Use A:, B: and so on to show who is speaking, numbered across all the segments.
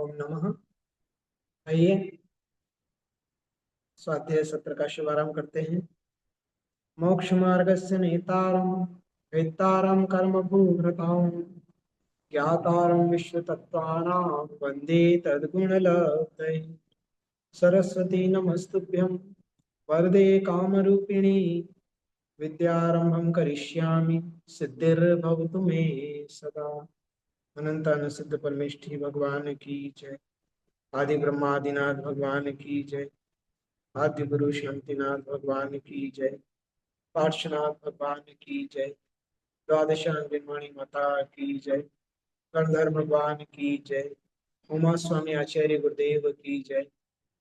A: ओम नमः। आइए स्वाध्याय सत्र का शुभारंभ करते हैं। मोक्ष मार्गस्य नेतारं वेत्तारं कर्मभूभृतां ज्ञातारं विश्वतत्त्वानां वन्दे तद्गुणलब्धये। सरस्वती नमस्तुभ्यं वरदे कामरूपिणी विद्यारंभं करिष्यामि सिद्धिर्भवतु मे सदा। अनंत सिद्ध परमेष्ठी भगवान की जय। आदि ब्रह्मादिनाथ भगवान की जय। आद्य गुरु शांतिनाथ भगवान की जय। पार्श्वनाथ भगवान की जय। द्वादशांगिनी माता की जय। गणधर भगवान की जय। उमा स्वामी आचार्य गुरुदेव की जय।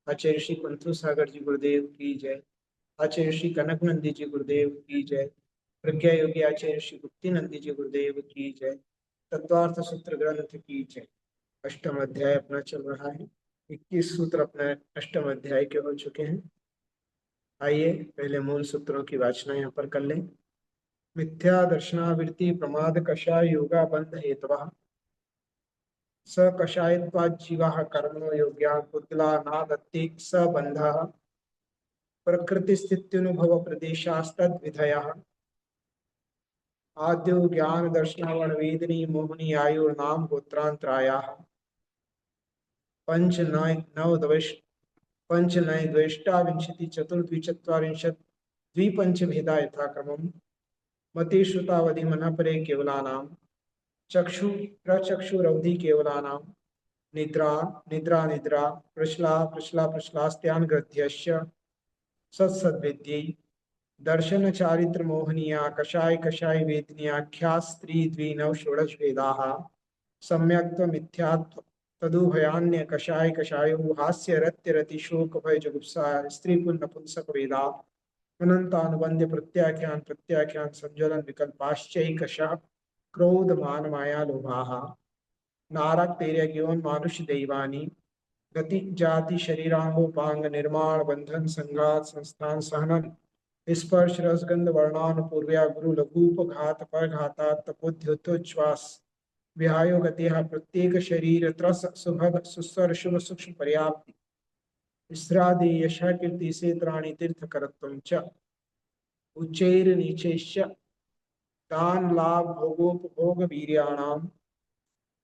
A: आचार्य श्री पंथु सागर जी गुरुदेव की जय। आचार्य श्री कनक नंदी जी गुरुदेव की जय। प्रज्ञा योगी आचार्य श्री गुप्ती नंदी जी गुरुदेव की जय। तत्वार्थ सूत्र ग्रंथ की जय। अष्टम अध्याय अपना चल रहा है। 21 सूत्र अपने अष्टम अध्याय के हो चुके हैं। आइए पहले मूल सूत्रों की वाचना यहाँ पर कर लें। मिथ्या दर्शनावृत्ति प्रमाद कषाय योगा बंध हेतवः स कषायत्वात् जीवाः कर्मणो योग्या कुतला नादत्ति स बन्धः प्रकृति स्थित्यनुभव प्रदेशास्तद्विधयः आद्यो ज्ञान दर्शनावण वेदिनी मोहिनी आयुर्नाम गोत्रांतरायाः पंच नय नवद्वेष पंच नय द्वेष्टा विंशति चतुर्द्विचत्वारिंशत् द्विपंच भेदा यथाक्रमम् मति श्रुतावधि मनः परे केवलानां चक्षु प्रचक्षुरवधि केवलानां निद्रा निद्रा निद्रा प्रश्ला प्रश्ला प्रश्लास्त्यान ग्रध्यस्य सत्सद्विद्यै दर्शन चारित्र मोहनीया कषाय कषाय वेदनीयाख्या स्त्री द्विनव षोडश भेदाः सम्यक्त्व मिथ्यात्व तदुभयान्य कषाय कषायो हास्य रत्य रति शोक भय जुगुप्सा स्त्री पुण्य पुंसक वेदा अनंतानुबंध्य प्रत्याख्यान प्रत्याख्यान संज्वलन विकल्पाश्चैकशः क्रोध मान माया लोभाः नारक तेर्य ज्ञोन मानुष दैवानी गति जाति शरीरांगोपांग निर्माण बंधन संघात संस्थान सहनन स्पर्श रसगंध वर्णान पूर्व्या गुरु लघुपघात परघाता तपोध्युतोच्छ्वास विहायो गतिः प्रत्येक शरीर त्रस सुभग सुस्वर शुभ सूक्ष्म पर्याप्ति स्रादि यशः कीर्ति सेत्राणि तीर्थकरत्वं च उच्चैर नीचैश्च दान लाभ भोगोपभोग वीर्याणाम्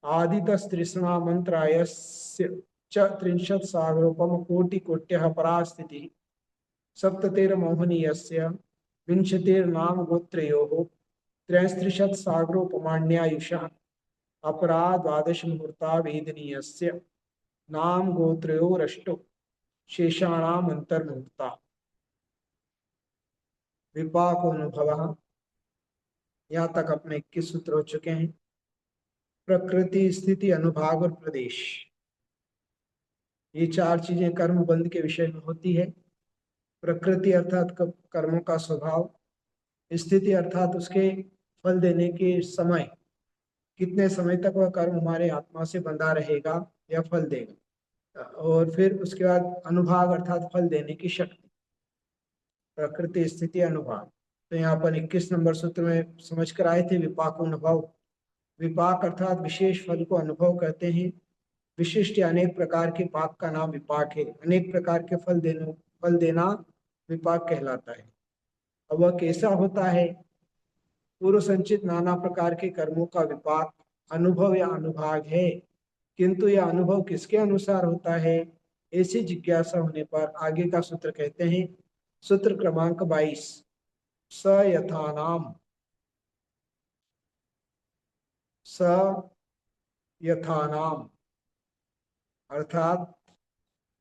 A: आदितस्त्रिस्ना मंत्रायस्य च त्रिंशत् सागरोपम कोटि कोट्यः परास्थितिः सप्ततेर मोहनीयस्य विंशतिर्नाम गोत्रयोः त्रयस्त्रिशत् सागरोपमाण्यायुषः अपरा द्वादश मुहूर्ता वेदनीयस्य नाम गोत्रयोरष्टौ शेषाणाम अंतर्मुहूर्ता विपाको अनुभव। यहाँ तक अपने 21 सूत्र हो चुके हैं। प्रकृति स्थिति अनुभाग और प्रदेश, ये चार चीजें कर्म बंध के विषय में होती है। प्रकृति अर्थात कर्मों का स्वभाव, स्थिति अर्थात उसके फल देने के समय, कितने समय तक वह कर्म हमारे आत्मा से बंधा रहेगा या फल देगा, और फिर उसके बाद अनुभाग अर्थात फल देने की शक्ति। प्रकृति स्थिति अनुभाग, तो यहाँ पर 21 नंबर सूत्र में समझ कर आए थे विपाक अनुभव। विपाक अर्थात विशेष फल को अनुभव कहते हैं। विशिष्ट अनेक प्रकार के पाक का नाम विपाक है। अनेक प्रकार के फल देना विपाक कहलाता है। अब वह कैसा होता है? पूर्व संचित नाना प्रकार के कर्मों का विपाक अनुभव या अनुभाग है, किंतु यह अनुभव किसके अनुसार होता है, ऐसी जिज्ञासा होने पर आगे का सूत्र कहते हैं। सूत्र क्रमांक 22, स यथानाम, स यथानाम अर्थात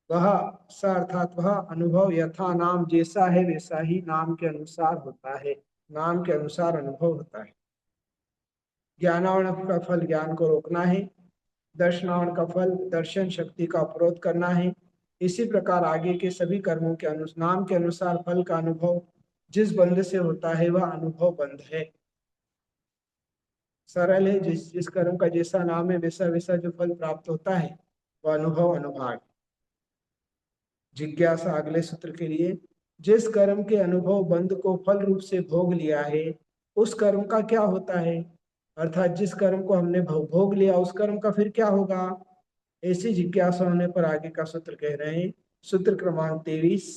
A: वह, स अर्थात वह अनुभव यथा नाम जैसा है वैसा ही नाम के अनुसार होता है, नाम के अनुसार अनुभव होता है। ज्ञानावरण का फल ज्ञान को रोकना है, दर्शनावरण का फल दर्शन शक्ति का अपरोध करना है। इसी प्रकार आगे के सभी कर्मों के नाम के अनुसार फल का अनुभव जिस बंध से होता है वह अनुभव बंध है। सरल है, जिस कर्म का जैसा नाम है वैसा वैसा जो फल प्राप्त होता है वह अनुभव अनुभाग। जिज्ञासा अगले सूत्र के लिए, जिस कर्म के अनुभव बंध को फल रूप से भोग लिया है उस कर्म का क्या होता है, अर्थात जिस कर्म को हमने भोग लिया उस कर्म का फिर क्या होगा। ऐसी जिज्ञासा होने पर आगे का सूत्र कह रहे हैं, सूत्र क्रमांक 23,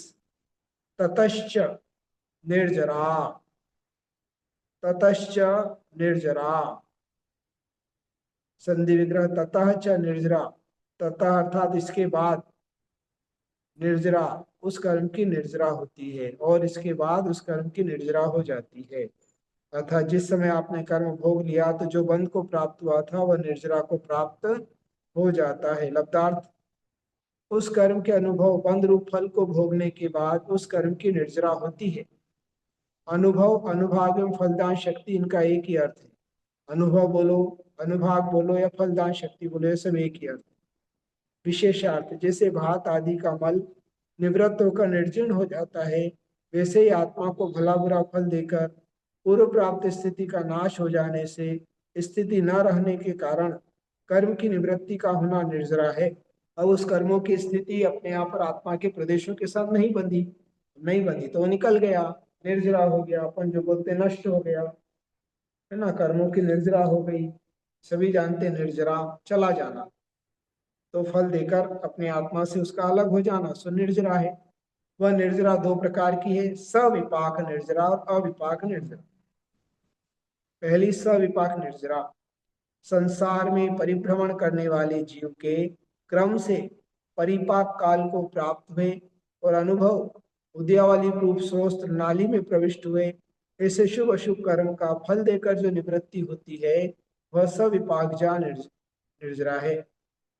A: ततश्च निर्जरा, ततश्च निर्जरा, संधि विग्रह ततः च निर्जरा, ततः अर्थात इसके बाद, निर्जरा उस कर्म की निर्जरा होती है, और इसके बाद उस कर्म की निर्जरा हो जाती है। अर्थात जिस समय आपने कर्म भोग लिया तो जो बंध को प्राप्त हुआ था वह निर्जरा को प्राप्त हो जाता है। लब्धार्थ, उस कर्म के अनुभव बंध रूप फल को भोगने के बाद उस कर्म की निर्जरा होती है। अनुभव, अनुभाग एवं फलदान शक्ति, इनका एक ही अर्थ है। अनुभव बोलो, अनुभाग बोलो या फलदान शक्ति बोलो, ये सब एक ही अर्थ है। विशेषार्थ, जैसे भात आदि का मल निवृत्त होकर निर्जीर्ण हो जाता है, वैसे ही आत्मा को भला बुरा फल देकर पूर्व प्राप्त स्थिति का नाश हो जाने से स्थिति न रहने के कारण कर्म की निवृत्ति का होना निर्जरा है। अब उस कर्मों की स्थिति अपने यहाँ पर आत्मा के प्रदेशों के साथ नहीं बंधी, नहीं बंधी तो वो निकल गया, निर्जरा हो गया, अपन जो बोलते नष्ट हो गया, है ना, कर्मों की निर्जरा हो गई। सभी जानते निर्जरा चला जाना, तो फल देकर अपने आत्मा से उसका अलग हो जाना, सो निर्जरा है। वह निर्जरा दो प्रकार की है, सविपाक निर्जरा और अविपाक निर्जरा। पहली सविपाक निर्जरा, संसार में परिभ्रमण करने वाले जीव के क्रम से परिपाक काल को प्राप्त हुए और अनुभव उद्यावली रूप स्रोत नाली में प्रविष्ट हुए, ऐसे शुभ अशुभ कर्म का फल देकर जो निवृत्ति होती है वह सविपाक जा निर्जरा है।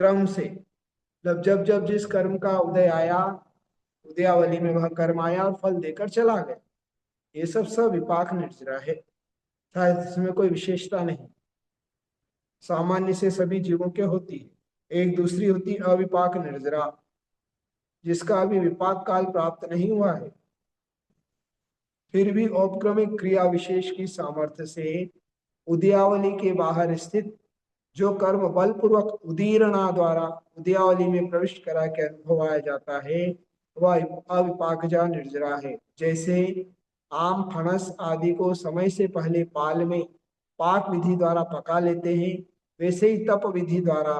A: क्रम से, जब जब जब जिस कर्म का उदय आया, उदयावली में वह कर्म आया और फल देकर चला गया, ये सब सविपाक निर्जरा है। शायद इसमें कोई विशेषता नहीं, सामान्य से सभी जीवों के होती है। एक दूसरी होती अविपाक निर्जरा, जिसका अभी विपाक काल प्राप्त नहीं हुआ है, फिर भी औपक्रमिक क्रिया विशेष की सामर्थ्य से उदयावली के बाहर स्थित जो कर्म बलपूर्वक उदीरणा द्वारा उदयावली में प्रविष्ट करा के अनुभवाया जाता है वह अविपाकजा निर्जरा है। जैसे आम फणस आदि को समय से पहले पाल में पाक विधि द्वारा पका लेते हैं, वैसे ही तप विधि द्वारा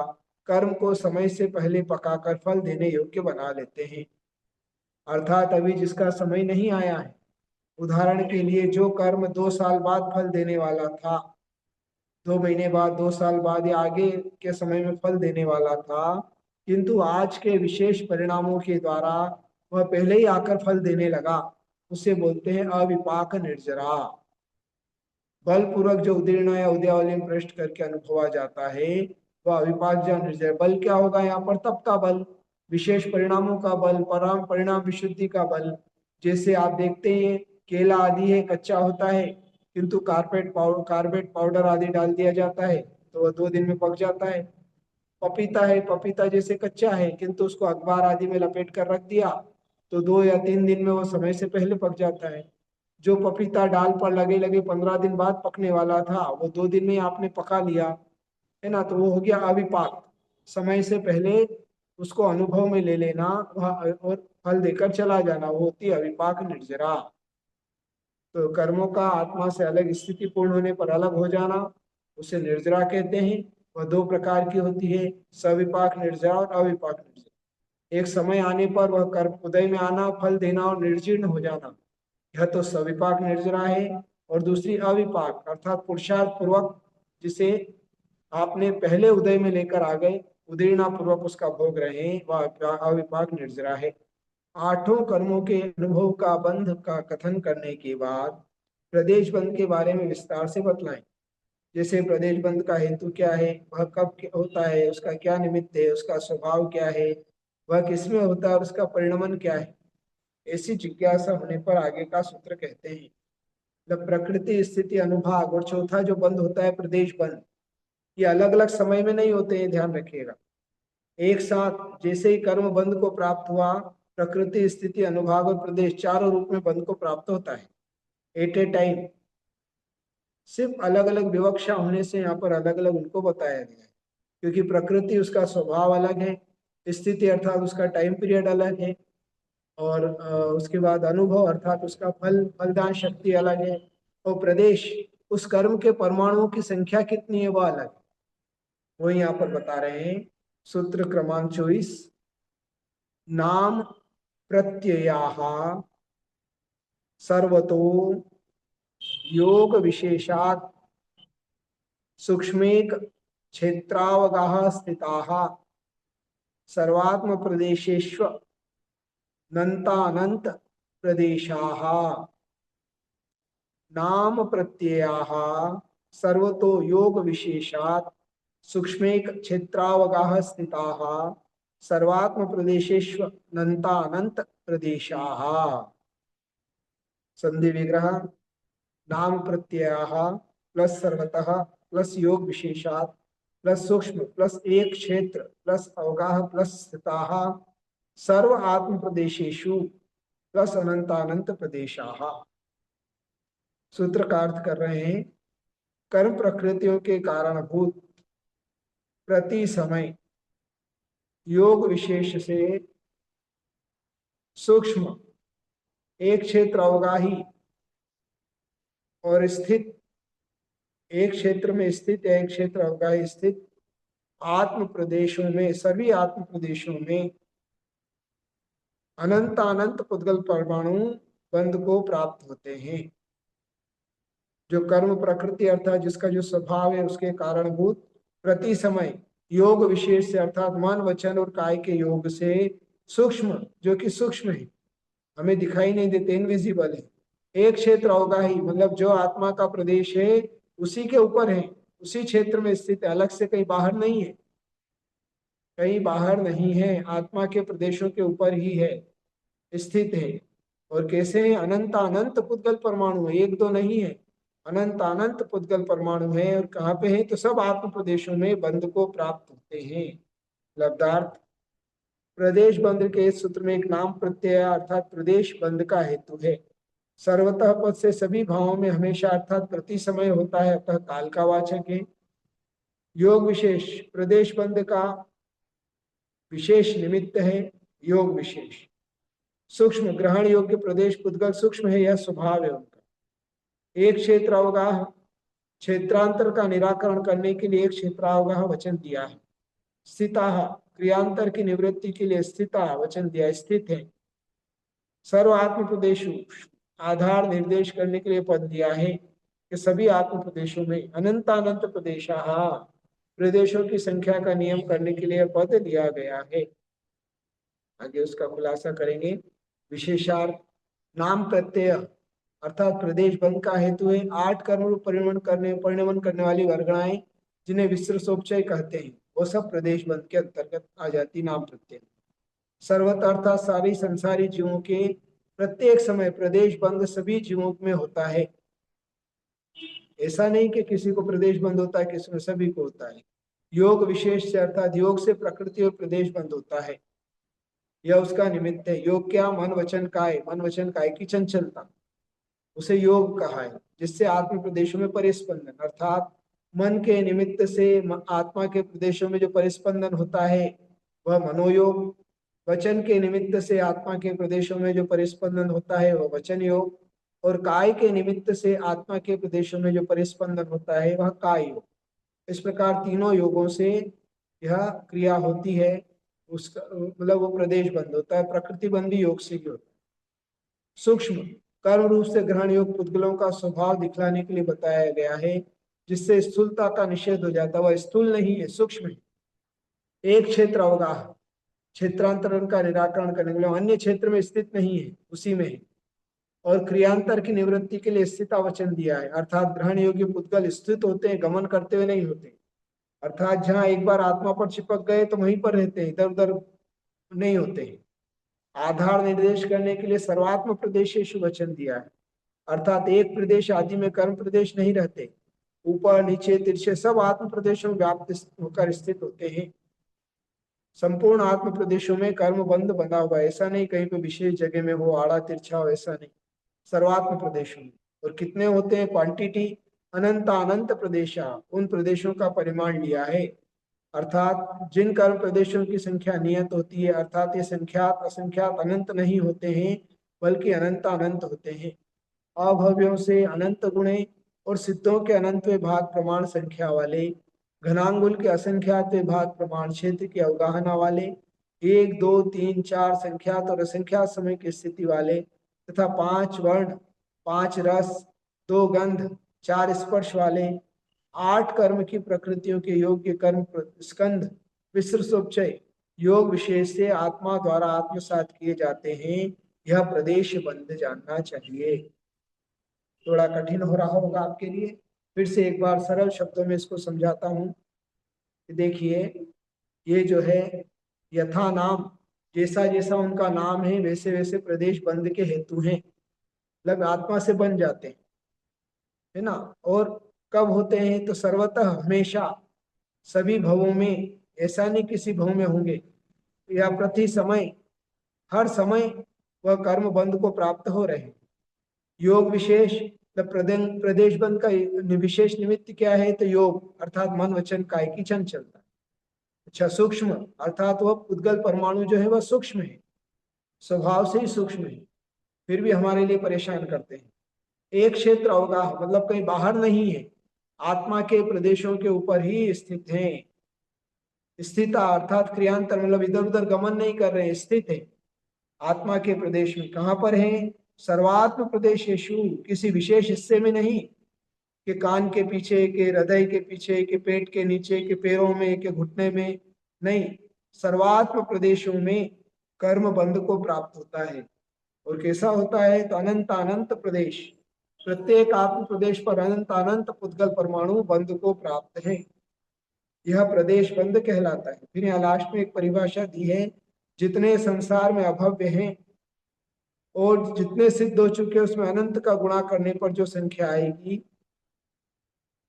A: कर्म को समय से पहले पकाकर फल देने योग्य बना लेते हैं। अर्थात अभी जिसका समय नहीं आया है, उदाहरण के लिए जो कर्म 2 साल बाद फल देने वाला था, 2 महीने बाद, 2 साल बाद या आगे के समय में फल देने वाला था, किंतु आज के विशेष परिणामों के द्वारा वह पहले ही आकर फल देने लगा, उसे बोलते हैं अविपाक निर्जरा। बलपूर्वक जो उदीर्ण या उदयावली में प्रविष्ट करके अनुभव आ जाता है वह अविपाक जा निर्जरा। बल क्या होगा यहाँ पर? तप का बल, विशेष परिणामों का बल, परिणाम परिणाम विशुद्धि का बल। जैसे आप देखते हैं केला आदि है, कच्चा होता है, किंतु कार्बेट पाउडर आदि डाल दिया जाता है तो वह 2 दिन में पक जाता है। पपीता है, पपीता जैसे कच्चा है किंतु उसको अखबार आदि में लपेट कर रख दिया तो 2 या 3 दिन में वो समय से पहले पक जाता है। जो पपीता डाल पर लगे लगे 15 दिन बाद पकने वाला था वो 2 दिन में आपने पका लिया, है ना, तो वो हो गया अविपाक, समय से पहले उसको अनुभव में ले लेना वह और फल देकर चला जाना, वो होती है अविपाक निर्जरा। तो कर्मों का आत्मा से अलग स्थिति पूर्ण होने पर अलग हो जाना उसे निर्जरा कहते हैं। वह 2 प्रकार की होती है, सविपाक निर्जरा और अविपाक निर्जरा। एक समय आने पर वह कर्म उदय में आना, फल देना और निर्जीर्ण हो जाना, यह तो सविपाक निर्जरा है। और दूसरी अविपाक अर्थात पुरुषार्थ पूर्वक जिसे आपने पहले उदय में लेकर आ गए, उदीर्णा पूर्वक उसका भोग रहे हैं, वह अविपाक निर्जरा है। 8 कर्मों के अनुभव का बंध का कथन करने के बाद प्रदेश बंध के बारे में विस्तार से बतलाएं। जैसे प्रदेश बंध का हेतु क्या है, वह कब होता है, उसका क्या निमित्त है, उसका स्वभाव क्या है, वह किसमें होता है और उसका परिणमन क्या है, ऐसी जिज्ञासा होने पर आगे का सूत्र कहते हैं। मतलब प्रकृति स्थिति अनुभाग और चौथा जो बंध होता है प्रदेश बंध, ये अलग अलग समय में नहीं होते हैं, ध्यान रखिएगा। एक साथ जैसे ही कर्म बंध को प्राप्त हुआ, प्रकृति स्थिति अनुभाग और प्रदेश चारों रूप में बंध को प्राप्त होता है एट ए टाइम। सिर्फ अलग अलग विवक्षा होने से यहाँ पर अलग अलग उनको बताया गया है, क्योंकि प्रकृति उसका स्वभाव अलग है, स्थिति अर्थात उसका टाइम पीरियड अलग है, और उसके बाद अनुभव अर्थात उसका फलदान शक्ति अलग है, और प्रदेश उस कर्म के परमाणुओं की संख्या कितनी है वह अलग है। वो यहाँ पर बता रहे हैं। सूत्र क्रमांक 24। नाम प्रत्ययाः सर्वतो योग विशेषात् सूक्ष्मेक क्षेत्रावगाः स्थिताः सर्वात्म प्रदेशेष्व नन्तानंत प्रदेशाः। नाम प्रत्ययाः सर्वतो योग विशेषात् सूक्ष्मेक क्षेत्रावगाः स्थिताः सर्वात्म प्रदेशेष्व नन्तानंत प्रदेशाः। संधि विग्रह। नाम प्रत्ययाः प्लस सर्वतः प्लस योग विशेषात् प्लस सूक्ष्म प्लस एक क्षेत्र प्लस अवगाह प्लस स्थिताः सर्व आत्म प्रदेशेषु प्लस अनंतानंत प्रदेशाः। सूत्र का अर्थ कर रहे हैं। कर्म प्रकृतियों के कारणभूत प्रति समय योग विशेष से सूक्ष्म एक क्षेत्र अवगाही और स्थित एक क्षेत्र में स्थित या एक क्षेत्र अवगाही स्थित आत्म प्रदेशों में सभी आत्म प्रदेशों में अनंत अनंत पुद्गल परमाणु बंध को प्राप्त होते हैं। जो कर्म प्रकृति अर्थात जिसका जो स्वभाव है उसके कारणभूत प्रति समय योग विशेष से अर्थात मन वचन और काय के योग से सूक्ष्म जो कि सूक्ष्म है हमें दिखाई नहीं देते इनविजिबल है एक क्षेत्र अवगाही मतलब जो आत्मा का प्रदेश है उसी के ऊपर है उसी क्षेत्र में स्थित है अलग से कहीं बाहर नहीं है कहीं बाहर नहीं है आत्मा के प्रदेशों के ऊपर ही है स्थित है। और कैसे है अनंत अनंत पुद्गल परमाणु है एक दो नहीं है अनंत अनंत पुद्गल परमाणु है और कहाँ पे है तो सब आत्म प्रदेशों में बंध को प्राप्त होते हैं। लब्धार्थ प्रदेश बंध के इस सूत्र में एक नाम प्रत्यय अर्थात प्रदेश बंध का हेतु है। सर्वतः पद से सभी भावों में हमेशा अर्थात प्रति समय होता है अतः काल का वाचक है। योग विशेष प्रदेश बंध का विशेष निमित्त है योग विशेष। सूक्ष्म ग्रहण योग्य प्रदेश पुद्गल सूक्ष्म है यह स्वभाव है उनका। एक क्षेत्र अवगाह क्षेत्रांतर का निराकरण करने के लिए एक क्षेत्रावगाह वचन दिया है। स्थिता क्रियांतर की निवृत्ति के लिए स्थिता वचन दिया स्थित है। सर्व आत्म प्रदेशु आधार निर्देश करने के लिए पद दिया है कि सभी आत्म प्रदेशों में अनंतानंत प्रदेशा प्रदेशों की संख्या का नियम करने के लिए पद दिया गया है। आगे उसका खुलासा करेंगे। विशेषार्थ नाम प्रत्यय अर्थात प्रदेश बंध का हेतु है 8 कर्म परिणमन करने वाली वर्गणाएं जिन्हें विस्तृतोपचय कहते हैं वो सब प्रदेश बंध के अंतर्गत आ जाती नाम प्रत्यय। सर्वत अर्थात सारी संसारी जीवों के प्रत्येक समय प्रदेश बंध सभी जीवों में होता है। ऐसा नहीं कि किसी को प्रदेश बंध होता है किसी में सभी को होता है। योग विशेष से अर्थात योग से प्रकृति और प्रदेश बंध होता है यह उसका निमित्त है। योग क्या मन वचन काय की चंचलता उसे योग कहा है जिससे आत्म प्रदेशों में परिस्पंदन अर्थात मन के निमित्त से आत्मा के प्रदेशों में जो परिस्पंदन होता है वह मनोयोग। वचन के निमित्त से आत्मा के प्रदेशों में जो परिस्पंदन होता है वह वचन योग। और काय के निमित्त से आत्मा के प्रदेशों में जो परिस्पंदन होता है वह काय योग। इस प्रकार तीनों योगों से यह क्रिया होती है उसका मतलब वो प्रदेश बंद होता है। प्रकृति बंद भी योग से ही होता है। सूक्ष्म कर्म रूप से ग्रहण योग पुद्गलों का स्वभाव दिखलाने के लिए बताया गया है जिससे स्थूलता का निषेध हो जाता है वह स्थूल नहीं है सूक्ष्म है। एक क्षेत्र अवगाह क्षेत्रांतरण का निराकरण करने के लिए अन्य क्षेत्र में स्थित नहीं है उसी में है। और क्रियांतर की निवृत्ति के लिए स्थिता वचन दिया है अर्थात ग्रहण योग्य पुद्गल स्थित होते हैं गमन करते हुए नहीं होते अर्थात जहां एक बार आत्मा पर चिपक गए तो वहीं पर रहते हैं इधर उधर नहीं होते हैं। आधार निर्देश करने के लिए सर्वात्म प्रदेशेषु वचन दिया है अर्थात एक प्रदेश आदि में कर्म प्रदेश नहीं रहते ऊपर नीचे तिरछे सब आत्म प्रदेशों में व्याप्त होकर स्थित होते हैं। संपूर्ण आत्म प्रदेशों में कर्म बंध बना हुआ ऐसा नहीं कहीं पे विशेष जगह में हो आड़ा तिरछा हो ऐसा नहीं सर्वात्म प्रदेशों में। और कितने होते हैं क्वांटिटी अनंत अनंत प्रदेशा उन प्रदेशों का परिमाण लिया है अर्थात जिन कर्म प्रदेशों की संख्या नियत होती है अर्थात ये संख्यात असंख्यात अनंत नहीं होते हैं बल्कि अनंत अनंत होते हैं। अभव्यों से अनंत गुणे और सिद्धों के अनंत भाग प्रमाण संख्या वाले घनांगुल के असंख्यात विभाग प्रमाण क्षेत्र की अवगाहना वाले, एक दो तीन चार संख्यात और असंख्यात समय की स्थिति वाले तथा 5 वर्ण, 5 रस, 2 गंध, 4 स्पर्श वाले, 8 कर्म की प्रकृतियों के योग्य कर्म स्कंध विसृसोपचय योग विशेष से आत्मा द्वारा आत्मसात किए जाते हैं, यह प्रदेश बंद जानना चाहिए। थोड़ा कठिन हो रहा होगा आपके लिए, फिर से एक बार सरल शब्दों में इसको समझाता हूँ। देखिए, ये जो है यथा नाम, जैसा जैसा उनका नाम है वैसे वैसे प्रदेश बंद के हेतु हैं, मतलब आत्मा से बन जाते हैं, है ना। और कब होते हैं, तो सर्वतः हमेशा, सभी भवों में, ऐसा नहीं किसी भव में होंगे, या प्रति समय, हर समय वह कर्म बंध को प्राप्त हो रहे हैं। योग विशेष, प्रदेश बंध का विशेष निमित्त क्या है, तो योग अर्थात मन वचन काय की चंचलता। अच्छा, सूक्ष्म अर्थात वह उद्गल परमाणु जो है वह सूक्ष्म है, स्वभाव से ही सूक्ष्म है, फिर भी हमारे लिए परेशान करते हैं। एक क्षेत्र अवगाह मतलब कहीं बाहर नहीं है, आत्मा के प्रदेशों के ऊपर ही स्थित है। स्थिता अर्थात क्रियांतर मतलब इधर उधर गमन नहीं कर रहे, स्थित है आत्मा के प्रदेश में। कहाँ पर है, सर्वात्म प्रदेशेषु, किसी विशेष हिस्से में नहीं, कि कान के पीछे, के हृदय के पीछे, के पेट के नीचे, के पैरों में, के घुटने में, नहीं, सर्वात्म प्रदेशों में कर्म बंध को प्राप्त होता है। और कैसा होता है, तो अनंत अनंत प्रदेश, प्रत्येक आत्म प्रदेश पर अनंत अनंत पुद्गल परमाणु बंध को प्राप्त है, यह प्रदेश बंध कहलाता है। फिर यहाँ लास्ट में एक परिभाषा दी है, जितने संसार में अभव्य हैं और जितने सिद्ध हो चुके उसमें अनंत का गुणा करने पर जो संख्या आएगी,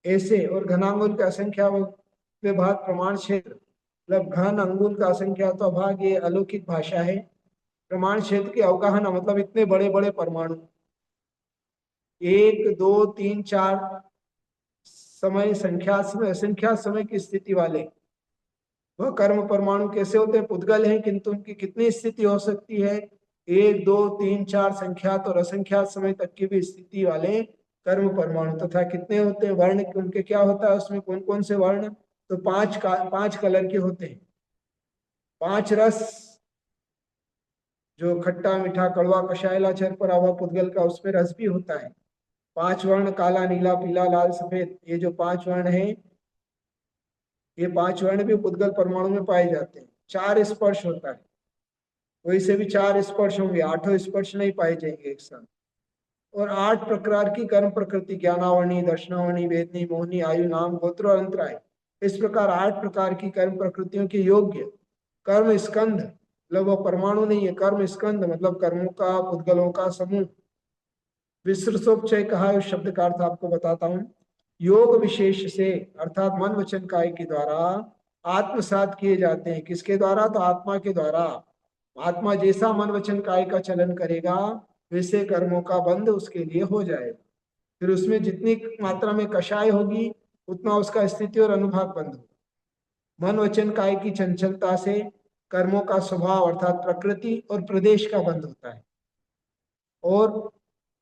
A: ऐसे। और घनांगुल का असंख्या विभाग प्रमाण क्षेत्र, मतलब घन अंगुल का असंख्या तो अभाग, ये अलौकिक भाषा है। प्रमाण क्षेत्र की अवगाहना मतलब इतने बड़े बड़े परमाणु, 1 2 3 4 समय, संख्या समय, असंख्या समय की स्थिति वाले वह कर्म परमाणु कैसे होते हैं, पुद्गल हैं, किंतु उनकी कितनी स्थिति हो सकती है, 1 2 3 4 संख्यात और असंख्यात समय तक की भी स्थिति वाले कर्म परमाणु। तथा कितने होते हैं, वर्ण उनके क्या होता है, उसमें कौन कौन से वर्ण, तो 5 कलर के होते हैं। 5 रस, जो खट्टा मीठा कड़वा कषाय लाचार पर आवा पुद्गल का, उसमें रस भी होता है। 5 वर्ण, काला नीला पीला लाल सफेद, ये जो 5 वर्ण हैं, ये 5 वर्ण भी पुद्गल परमाणु में पाए जाते हैं। 4 स्पर्श होता है, वैसे भी 4 स्पर्श होंगे, 8 स्पर्श नहीं पाए जाएंगे एक साथ। और 8 प्रकार की कर्म प्रकृति, ज्ञानावरणी, दर्शनावरणी, वेदनी, मोहनी, आयु, नाम, गोत्र और अंतराय, इस प्रकार 8 प्रकार की कर्म प्रकृतियों के योग्य कर्म स्कंध, मतलब वो परमाणु नहीं है, कर्म स्कंध मतलब कर्मों का, पुद्गलों का समूह। विसृसोपचय कहा है, उस शब्द का अर्थ आपको बताता हूँ। योग विशेष से अर्थात मन वचन काय के द्वारा आत्मसात किए जाते हैं। किसके द्वारा, तो आत्मा के द्वारा। आत्मा जैसा मन वचन काय का चलन करेगा वैसे कर्मों का बंध उसके लिए हो जाएगा। फिर उसमें जितनी मात्रा में कषाय होगी उतना उसका स्थिति और अनुभाग बंध होगा। मन वचन काय की चंचलता से कर्मों का स्वभाव अर्थात प्रकृति और प्रदेश का बंध होता है, और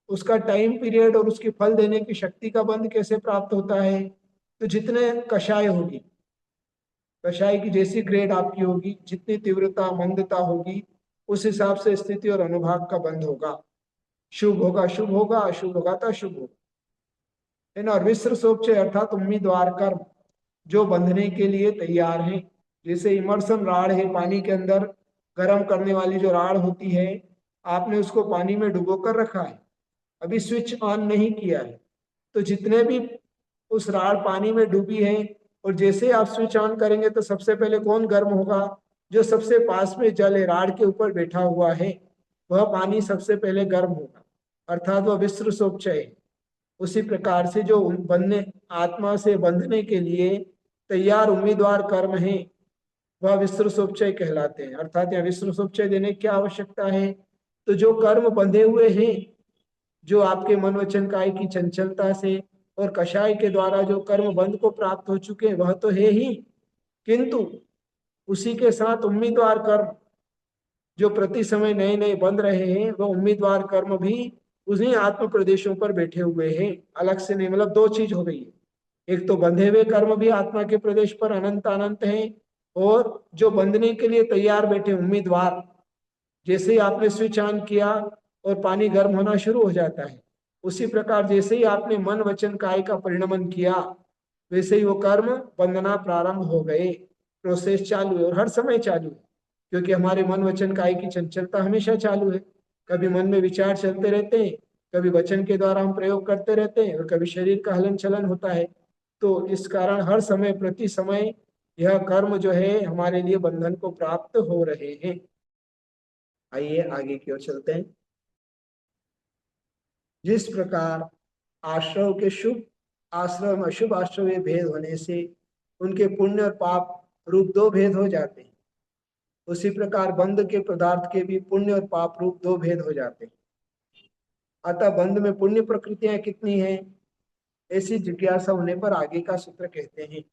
A: उसका टाइम पीरियड और उसकी फल देने की शक्ति का बंध कैसे प्राप्त होता है, तो जितने कषाय होगी, कषाय की जैसी ग्रेड आपकी होगी, जितनी तीव्रता मंदता होगी, उस हिसाब से स्थिति और अनुभाग का बंध होगा। शुभ होगा शुभ होगा, अशुभ होगा तो अशुभ होगा, है ना। और विश्र सोपचे अर्थात उम्मीदवार कर्म जो बंधने के लिए तैयार है। जैसे इमर्सन राड है, पानी के अंदर गर्म करने वाली जो राड होती है, आपने उसको पानी में डुबो कर रखा है, अभी स्विच ऑन नहीं किया है, तो जितने भी उस राड पानी में डूबी है, और जैसे आप स्विच ऑन करेंगे तो सबसे पहले कौन गर्म होगा, जो सबसे पास में जल है, राड के ऊपर बैठा हुआ है, वह पानी सबसे पहले गर्म होगा, अर्थात वह विश्व सोपचय है। उसी प्रकार से जो बनने, आत्मा से बंधने के लिए तैयार उम्मीदवार कर्म है, वह विश्व सोपचय कहलाते हैं। अर्थात यहाँ विश्व सोपचय देने की क्या आवश्यकता है, तो जो कर्म बंधे हुए हैं, जो आपके मन वचन काय की चंचलता से और कषाय के द्वारा जो कर्म बंध को प्राप्त हो चुके हैं वह तो है ही, किंतु उसी के साथ उम्मीदवार कर्म जो प्रति समय नए नए बंध रहे हैं, वह उम्मीदवार कर्म भी उन्हीं आत्म प्रदेशों पर बैठे हुए हैं, अलग से नहीं। मतलब दो चीज हो गई है, एक तो बंधे हुए कर्म भी आत्मा के प्रदेश पर अनंत अनंत हैं, और जो बंधने के लिए तैयार बैठे उम्मीदवार, जैसे ही आपने स्विच ऑन किया और पानी गर्म होना शुरू हो जाता है, उसी प्रकार जैसे ही आपने मन वचन काय का परिणमन किया, वैसे ही वो कर्म बंधना प्रारंभ हो गए। प्रोसेस चालू है और हर समय चालू है, क्योंकि हमारे मन वचन काय की चंचलता हमेशा चालू है। कभी मन में विचार चलते रहते हैं, कभी वचन के द्वारा हम प्रयोग करते रहते हैं, और कभी शरीर का हलन चलन होता है। तो इस कारण हर समय प्रति समय यह कर्म जो है हमारे लिए बंधन को प्राप्त हो रहे हैं। आइए आगे की ओर चलते हैं। जिस प्रकार आश्रव के शुभ आश्रम अशुभ आश्रव में भेद होने से उनके पुण्य और पाप रूप दो भेद हो जाते हैं, उसी प्रकार बंध के पदार्थ के भी पुण्य और पाप रूप दो भेद हो जाते हैं। अतः बंध में पुण्य प्रकृतियां कितनी हैं, ऐसी जिज्ञासा होने पर आगे का सूत्र कहते हैं,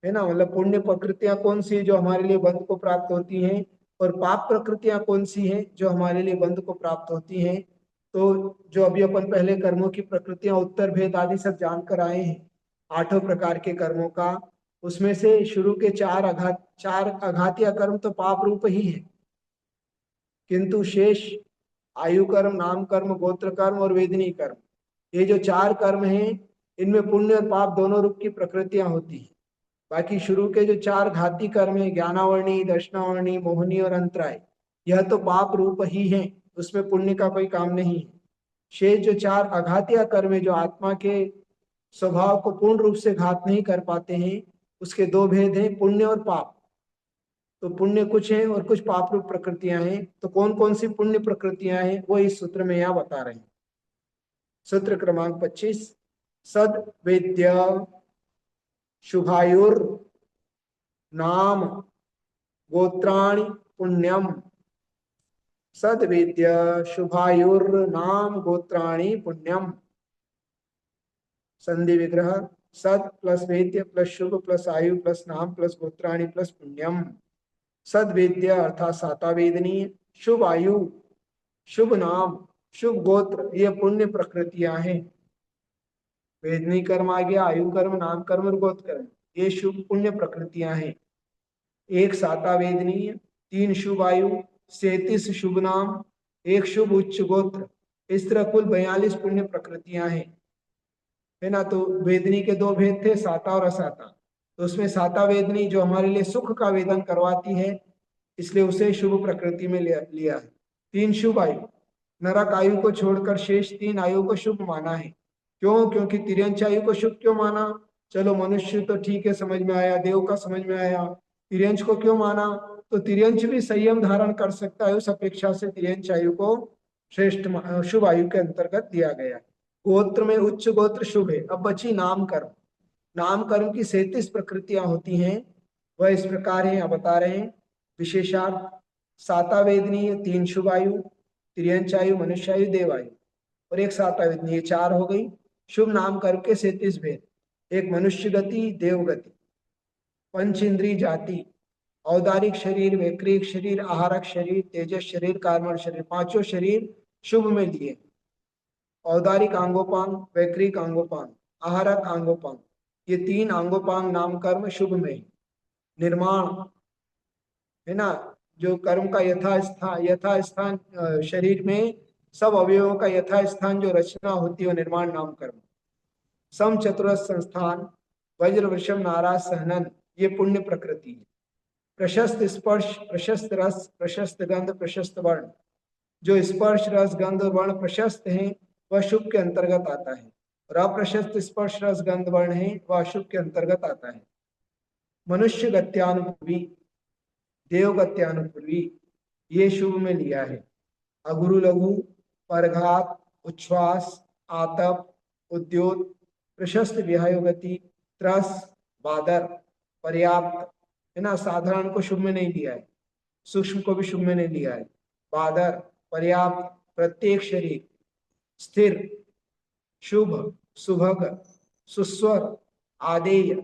A: है ना। मतलब पुण्य प्रकृतियां कौन सी है जो हमारे लिए बंध को प्राप्त होती हैं, और पाप प्रकृतियां कौन सी हैं जो हमारे लिए बंध को प्राप्त होती हैं। तो जो अभी अपन पहले कर्मों की प्रकृतियां उत्तर भेद आदि सब जानकर आए हैं, आठों प्रकार के कर्मों का, उसमें से शुरू के चार आघातीय कर्म तो पाप रूप ही है, किंतु शेष आयु कर्म, नाम कर्म, गोत्र कर्म और वेदनी कर्म, ये जो चार कर्म हैं, इनमें पुण्य और पाप दोनों रूप की प्रकृतियां होती हैं। बाकी शुरू के जो चार घाती कर्म है, ज्ञानावर्णी, दर्शनावर्णी, मोहनी और अंतराय, यह तो पाप रूप ही है, उसमें पुण्य का कोई काम नहीं है। शेष जो चार अघातीय कर्म है, जो आत्मा के स्वभाव को पूर्ण रूप से घात नहीं कर पाते हैं, उसके दो भेद हैं, पुण्य और पाप। तो पुण्य कुछ है और कुछ पाप रूप प्रकृतियां हैं। तो कौन कौन सी पुण्य प्रकृतियां हैं वो इस सूत्र में यहाँ बता रहे हैं। सूत्र क्रमांक 25, सद वेद्य शुभायुर नाम गोत्राणि पुण्यम। सद्वेद्य शुभायुर नाम गोत्राणि पुण्यम। संधि विग्रह, सद प्लस वेद्य प्लस शुभ प्लस आयु प्लस नाम प्लस गोत्राणि प्लस पुण्यम। सद्वेद्य अर्थात साता वेदनीय, शुभ आयु, शुभ नाम, शुभ गोत्र, ये पुण्य प्रकृतियां हैं। वेदनी कर्म आ गया, आयु कर्म, नाम कर्म और गोत्र कर्म, ये शुभ पुण्य प्रकृतियां हैं। एक साता वेदनीय, तीन शुभ आयु, 37 शुभ नाम, एक शुभ उच्च गोत्र, इस तरह कुल 42 पुण्य प्रकृतियां हैं, है ना। तो वेदनी के दो भेद थे, साता और असाता। तो उसमें साता वेदनी जो हमारे लिए सुख का वेदन करवाती है, इसलिए उसे शुभ प्रकृति में लिया है। तीन शुभ आयु, नरक आयु को छोड़कर शेष तीन आयु को शुभ माना है। क्यों? क्योंकि तिर्यंच आयु को शुभ क्यों माना? चलो मनुष्य तो ठीक है, समझ में आया, देव का समझ में आया, तिर्यंच को क्यों माना? तो तिर्यंच भी संयम धारण कर सकता है, उस अपेक्षा से तिर्यंच आयु को श्रेष्ठ शुभ आयु के अंतर्गत दिया गया। गोत्र में उच्च गोत्र शुभ है। अब बची नाम कर्म। नाम कर्म की 37 प्रकृतियां होती हैं, वह इस प्रकार है, अब बता रहे हैं। विशेषार्थ, साता वेदनीय, तीन शुभ आयु, तिर्यंच आयु, मनुष्यायु, देवायु, और एक साता वेदनीय, चार हो गई। शुभ नाम कर्म के 37 भेद, एक मनुष्य गति, देव गति, पंच इंद्री जाति, औदारिक शरीर, वैक्रिक शरीर, आहारक शरीर, तेजस शरीर, कार्मण शरीर, पांचों शरीर शुभ में लिए। औदारिक आंगोपांग, वैक्रिक आंगोपांग, आहारक आंगोपांग, ये तीन आंगोपांग नाम कर्म शुभ में। निर्माण, है ना, जो कर्म का यथास्थान शरीर में सब अवयवों का यथास्थान जो रचना होती है वो निर्माण नाम कर्म। सम चतुरस संस्थान, वज्र वृषम नाराज सहनन, ये पुण्य प्रकृति है। प्रशस्त स्पर्श, प्रशस्त रस, प्रशस्त गंध, प्रशस्त वर्ण, जो स्पर्श रस गंध और वर्ण प्रशस्त हैं वह शुभ के अंतर्गत आता है, और अप्रशस्त स्पर्श रस गंध वर्ण है वह अशुभ के अंतर्गत आता है। मनुष्य गत्यानुपूर्वी, देव गत्यानुपूर्वी, ये शुभ में लिया है। अगुरु लघु, परघात, उच्छ्वास, आतप, उद्योत, प्रशस्त विहाय गति, त्रस, बादर, पर्याप्त, है ना, साधारण को शुभ में नहीं लिया है, सूक्ष्म को भी शुभ में नहीं लिया है। बादर, पर्याप्त, प्रत्येक शरीर, स्थिर, शुभ, सुभग, सुस्वर, आदेय,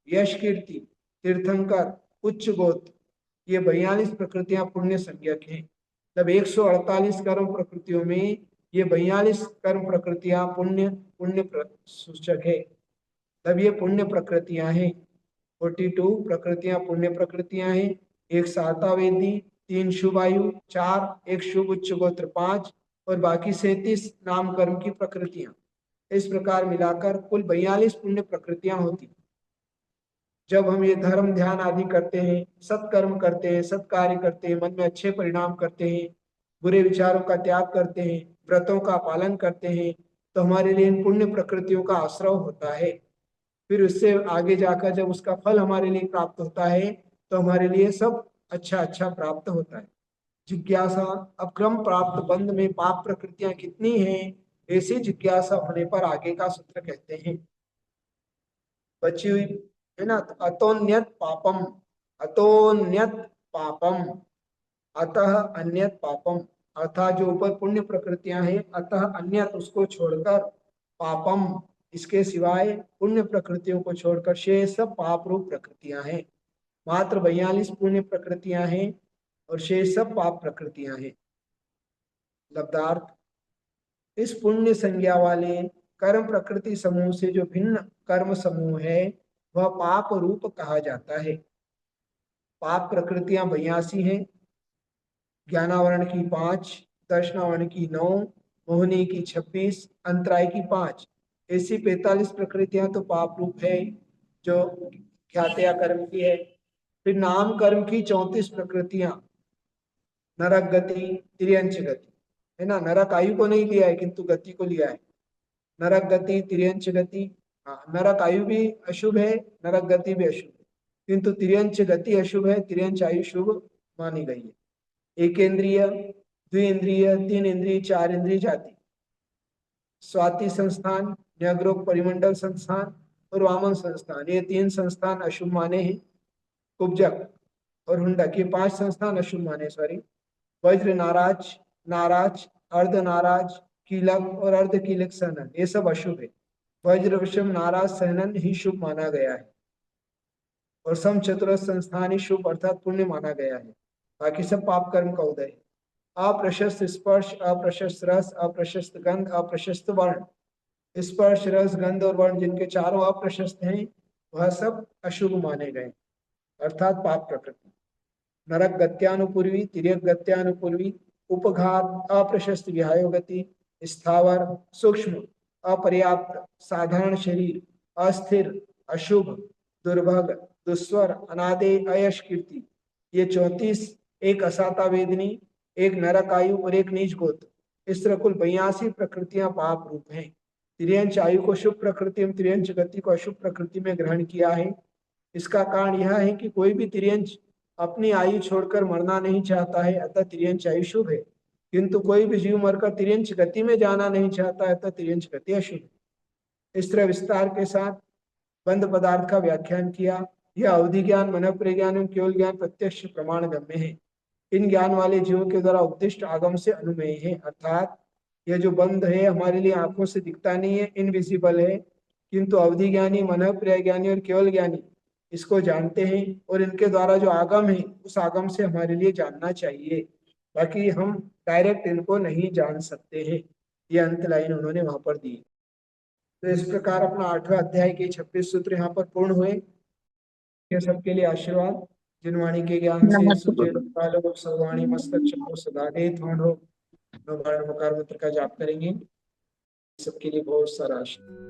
A: यश कीर्ति, तीर्थंकर, उच्च गोत्र, ये 42 प्रकृतियां पुण्य संज्ञक हैं। तब 148 कर्म प्रकृतियों में ये 42 कर्म प्रकृतियां पुण्य पुण्य सूचक है। तब ये पुण्य प्रकृतियां हैं। 42 प्रकृतियां पुण्य प्रकृतियां हैं। एक साता वेदी, 3 शुभ आयु, 4 एक शुभ उच्च गोत्र, 5 और बाकी 37 नाम कर्म की प्रकृतियां। इस प्रकार मिलाकर कुल 42 पुण्य प्रकृतियां होती। जब हम ये धर्म ध्यान आदि करते हैं, सत्कर्म करते हैं, सत्कार्य करते हैं, मन में अच्छे परिणाम करते हैं, बुरे विचारों का त्याग करते हैं, व्रतों का पालन करते हैं, तो हमारे लिए इन पुण्य प्रकृतियों का आश्रय होता है। फिर उससे आगे जाकर जब उसका फल हमारे लिए प्राप्त होता है तो हमारे लिए सब अच्छा अच्छा प्राप्त होता है। जिज्ञासा, अब क्रम प्राप्त बंध में पाप प्रकृतियां कितनी हैं, ऐसी जिज्ञासा होने पर आगे का सूत्र कहते हैं। बची हुई है ना, तो अतोन्यत पापम, अतोन्यत पापम, अतः अन्यत पापम, अर्थात जो ऊपर पुण्य प्रकृतियां हैं, अतः अन्यत उसको छोड़कर, पापम इसके सिवाय, पुण्य प्रकृतियों को छोड़कर शेष सब पाप रूप प्रकृतियां हैं। मात्र 42 पुण्य प्रकृतियां हैं और शेष सब पाप प्रकृतियां हैं। लब्धार्थ, इस पुण्य संज्ञा वाले कर्म प्रकृति समूह से जो भिन्न कर्म समूह है वह पाप रूप कहा जाता है। पाप प्रकृतियां 82 हैं। ज्ञानावरण की 5, दर्शनावरण की 9, मोहनी की 26, अंतराय की 5, ऐसी 45 प्रकृतियां तो पाप रूप है जो ख्यातया कर्म की है। फिर नाम कर्म की 34 प्रकृतियां, नरक गति, तिर्यंच गति, है ना, नरक आयु को नहीं लिया है किंतु गति को लिया है। नरक गति, तिर्यंच गति, हाँ, नरक आयु भी अशुभ है, नरक गति भी अशुभ है, किंतु तिर्यंच गति अशुभ है, तिर्यंच आयु शुभ मानी गई है। एकेंद्रिय, द्विइंद्रिय, 3 इंद्रिय, 4 इंद्रिय जाति, स्वाति संस्थान, न्यग्रोक परिमंडल संस्थान और वामन संस्थान, ये 3 संस्थान अशुभ माने हैं। कुब्जक और हुंडक, ये 5 संस्थान अशुभ माने, सॉरी। वज्र नाराज, नाराज, अर्ध नाराज, कीलक और अर्ध कीलक सहनन, ये सब अशुभ है। वज्र विषम नाराज सहनन ही शुभ माना गया है और सम चतुर संस्थान ही शुभ अर्थात पुण्य माना गया है। बाकी सब पाप कर्म का उदय है। अप्रशस्त स्पर्श, अप्रशस्त रस, अप्रशस्त गंध, अप्रशस्त वर्ण, स्पर्श रस गंध और वर्ण जिनके चारों अप्रशस्त हैं वह सब अशुभ माने गए अर्थात पाप प्रकृति। नरक गत्यानुपूर्वी, तिर्यक गत्यानुपूर्वी, उपघात, अप्रशस्त विहायो गति, स्थावर, सूक्ष्म, अपर्याप्त, साधारण शरीर, अस्थिर, अशुभ, दुर्भग, दुस्वर, अनादे, अयश कीर्ति, ये 34, एक असाता वेदनी, एक नरक आयु और एक नीच गोत्र, इस तरह कुल 82 प्रकृतियां पाप रूप हैं। त्रियंच आयु को शुभ प्रकृति एवं त्रियंच गति को अशुभ प्रकृति में ग्रहण किया है। इसका कारण यह है कि कोई भी त्रियंच अपनी आयु छोड़कर मरना नहीं चाहता है, अतः त्रियंच आयु शुभ है, किंतु कोई भी जीव मरकर त्रियंच गति में जाना नहीं चाहता है, अतः त्रियंच गति अशुभ है। इस तरह विस्तार के साथ बंध पदार्थ का व्याख्यान किया। यह अवधि ज्ञान, मन प्रज्ञान एवं केवल ज्ञान प्रत्यक्ष प्रमाण गम्य है। इन ज्ञान वाले जीवों के द्वारा उपदिष्ट आगम से अनुमेय है, अर्थात यह जो बंध है हमारे लिए आंखों से दिखता नहीं है, इनविजिबल है, किंतु अवधि ज्ञानी, मन प्रज्ञानी और केवल ज्ञानी इसको जानते हैं और इनके द्वारा जो आगम है उस आगम से हमारे लिए जानना चाहिए। बाकी हम डायरेक्ट इनको नहीं जान सकते हैं। ये अंत लाइन उन्होंने वहां पर दी। तो इस प्रकार अपना 8वां अध्याय के 26 सूत्र यहाँ पर पूर्ण हुए। ये सबके लिए आशीर्वाद। जिनवाणी के ज्ञान से
B: नमस्ते
A: सुचेत
B: गुरु।
A: कालो सर्वाणी मस्तक चक्रो सदा दे थोड़ो नकार मकार मंत्र का जाप करेंगे। सबके लिए बहुत सारा आशीर्वाद।